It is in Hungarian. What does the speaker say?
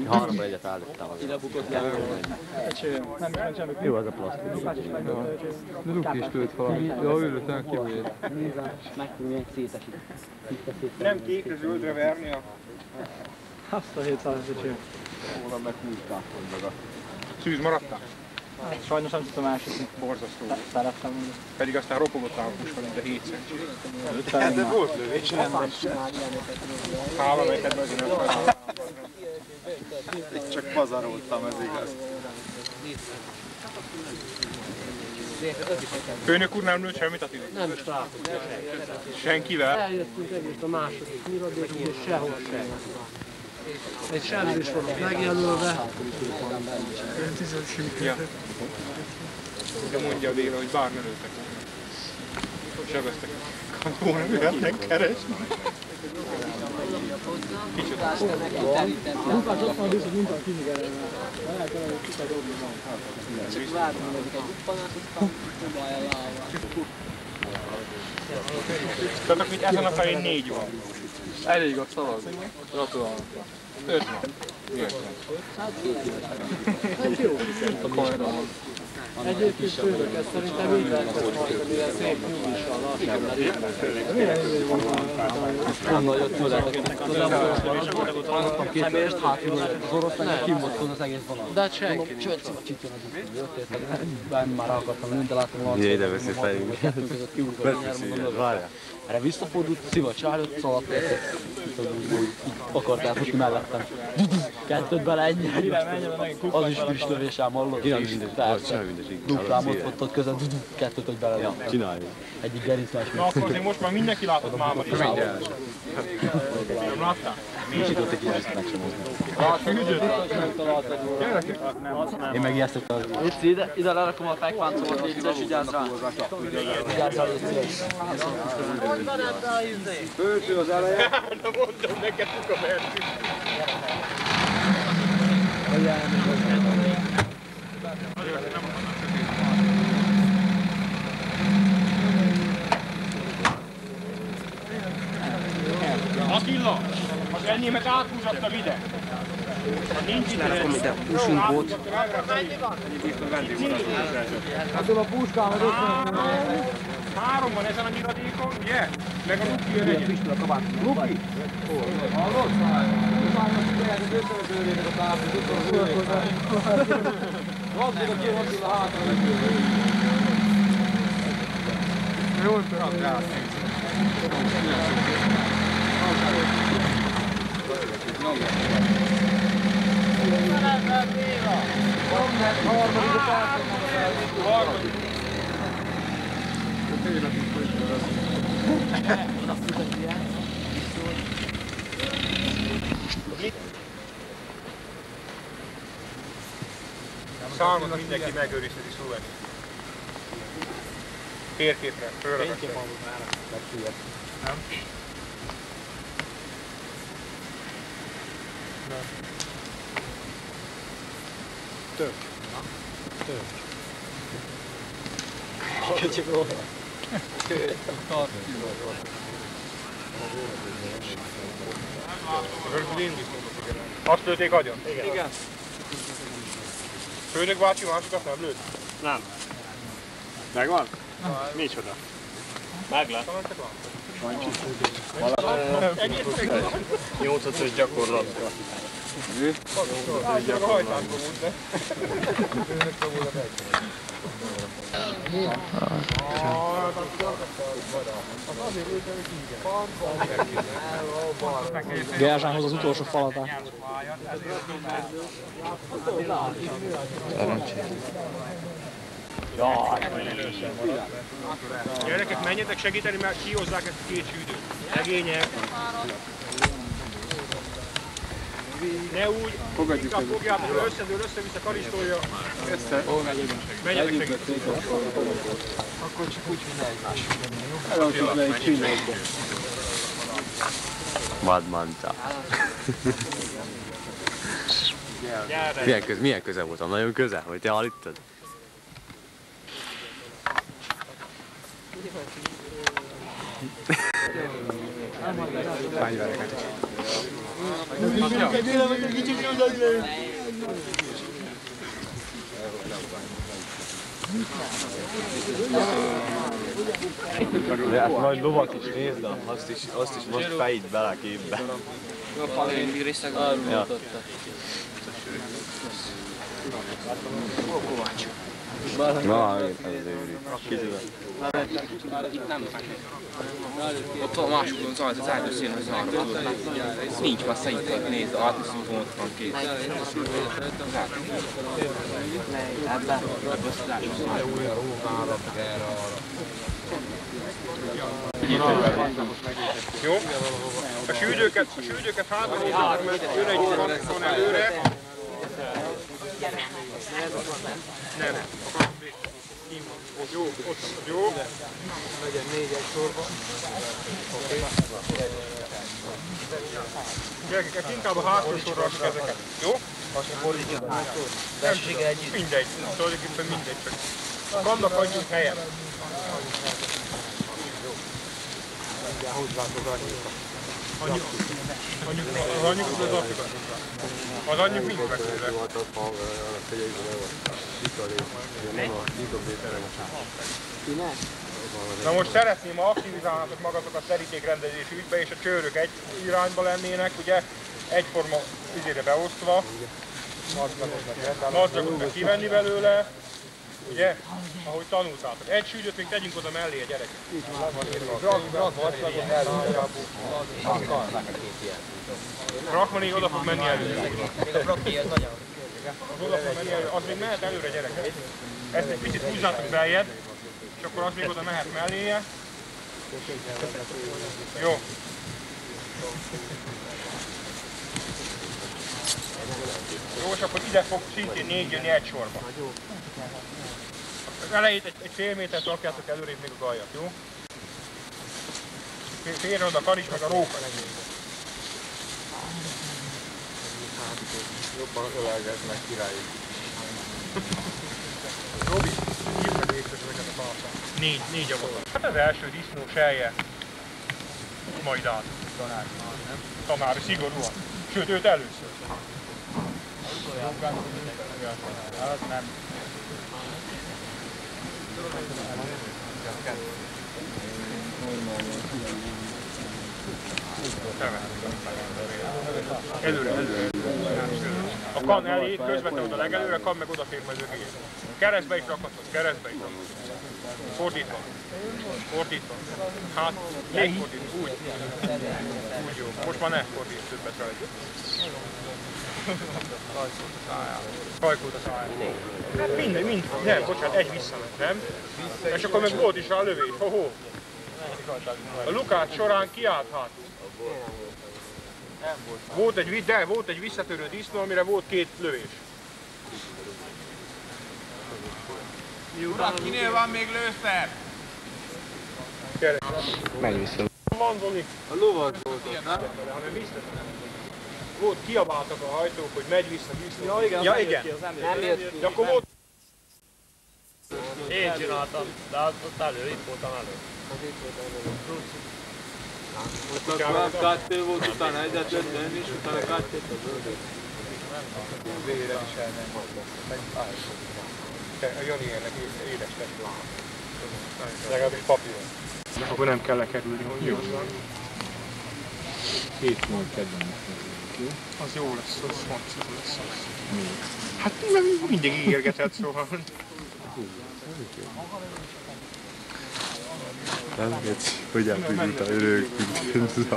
Háromba egyet állítottam. Jó, az a plastik. De Luki is lőtt valami. Ja, ő lőtt el kívül. Megtudni szétesít. Nem kékre zöldre verni a... Azt a 700 öcsém. Óra meg húzták maga. Szűz maradtál? Hát sajnos nem tudtam elsütni. Borzasztó. Szerettem volna. Pedig aztán ropogott a puska, mint a 7 centi. Ez volt lövés. Hála neked azért nem fel. Csak pazaroltam, ez igaz. Főnök úr nem lőtt semmit a tűnt? Nem is találkozunk. Senkivel? Eljöttünk egész a második miradékig, és sehol sem. Egy semmit is vannak megjelölve. Ja. De mondja a Béla, hogy bár ne lőttek volna. Sebeztek. Kantó nem jöhetnek keresni. Kicsit. Lukács ott van biztos, mint a kimigerelme. Lehet, hogy kicsit dobni van. Csak várni nekik egy uppanát, aztán próbálja láva. Tehát akkor itt ezen a felén 4 van. Elég a szalag. Gratulálok. 5 van. Miért? Hát jó. Egyébként főnök, ezt szerintem így lehetett majd, mivel szép nyugissal lassan, mert itt milyen idő van a... Onnan jött tőletek. Hallottam két vést, hátul az oroszlányok kimottan az egész vonat. De hát senki. Csölt szivacsit jön az után, jöttél, ben már akartam lőni, de láttam valami. Ide veszi fejünk. Kettőnk között kiugrott a nyár, mondom, Várjál. erre visszafordult, szivacs rájött, szaladt, úgy akart elfutni mellettem. Kettőt bele ennyi. Az is friss lövés ám hallott. Csinálj mindegy. Duplám ott közben, kettőt, hogy bele. Csinálj. Egyik gerincmás. Na akkor azért most már mindenki látott mámat is. Mindjárt. Nem láttál? Nincs itt egy kicsit meg sem mozdulni. Gyerekek! Én megijesztettem. Léci, ide lerakom a fejkváncomat, légy, vigyázz rá. Vigyázz rá, légy. Fölső az eleje. Na mondom neked, kuka mertünk. Attila, az enyémet áthúzottam ide. Nincs ide. Lerakom ide pusunkót. Attól a puskámat össze. 3 van ezen a nyiladékon, ugye? Meg a Luki jön egyet. Luki? Hallod? Rabbig a két Attila hátra meg. Jól pörönt rá. Számot mindenki megőrizheti szóval. Térképre, fölrakasztani. Nem? Tök. Tök. Kicsit róla. Azt lőtték agyon? Igen. Főnök bácsi másikat nem lőtt? Nem. Megvan? Micsoda? Meglát. 8-as gyakorlat. Csak a hajtásban volt, de. Gerzsányhoz az utolsó falatát. Gyerekek, menjetek segíteni, mert kihozzák ezt a két sűdőt. Szegények. Ne úgy, inkább fogjátok, összedől, össze-vissza karisztolja. Menjetek segíteni. Akkor csak úgy vinne egymásra. Elrakjuk le egy pillanatban. Vadmanta. Milyen közel voltam? Nagyon közel, hogy te hallottad? fegyvereket. De hát nagy lovat is nézd, azt is most fejt bele a képbe. Ja. Na, ez őri. Itt nem Ott a másikon zajt, az áldőszín az arra. Nincs passza itt, nézd, átviszont ott van kész. Jó? A sűrűket hátrahozzák, mert jön egy van előre. Nem. Jó, ott, jó. Legyen 4-1 sorba. Gyerekek, inkább a hátsó sorra rakjuk ezeket. Jó? Mindegy, tulajdonképpen mindegy csak. Vannak hagyjunk helyen. Az anyjuk az Afrika. Az anyjuk mind megszűrre. Na most szeretném, ha aktivizálnátok magatok a terítékrendezési ügybe, és a csőrök egy irányba lennének, ugye, egyforma üzére beosztva, nadzagot meg kivenni belőle, ugye, ahogy tanultátok. Egy sűrűt még tegyünk oda mellé a gyereket. Brahmanig oda fog menni előre. Az oda fog menni előre, az még mehet előre gyerekek. Ezt egy picit húzzátok beljebb, és akkor az még oda mehet melléje. Jó. Jó, és akkor ide fog szintén 4 jönni egy sorba. Az elejét egy fél métert rakjátok előrébb még a gajat, jó? Félre oda a karis meg a róka. Jobban ölelgetnek királyig. Robi, hívd meg végül ezeket a falakát. 4 a volt. Hát az első disznó selje. Majd át. Tanári, szigorúan. Sőt, őt először. Az nem. Előre. A kan elé, közvetlenül oda legelőre, a kan meg odafér majd ögélyét. Keresztbe is rakhatod, keresztbe is rakhatod. Fordítva. Hát, még fordítva, úgy. Úgy jó. Most már ne fordíts többet rajta. Hajkult a szájába. Hát mind. Nem, bocsánat, egy visszament, nem? És akkor meg volt is rá a lövés. Ho-ho. A Lukács során kiállt hát. Volt egy visszatörő disznó, amire volt 2 lövés. Uram, kinél van még lőszer? Menj vissza. Van Zoli. A lovag volt ott, nem? Volt, kiabáltak a hajtók, hogy megy vissza. Ja, igen. Nem jött ki. De akkor volt. Én csináltam, de ott elő, itt voltam elő. Akkor 2 volt, utána 1-et lett ön is, utána 2-t a zöldét. Végére is elment. A Jani ennek édes testő. Legalábbis papíron. Akkor nem kell lekerülni, hogy jó van. 7 mód kedvenc. Az jó lesz, az fontos lesz. Hát mindig ígérgetett, szóval. Nem, hogy elfűzült a örök, mint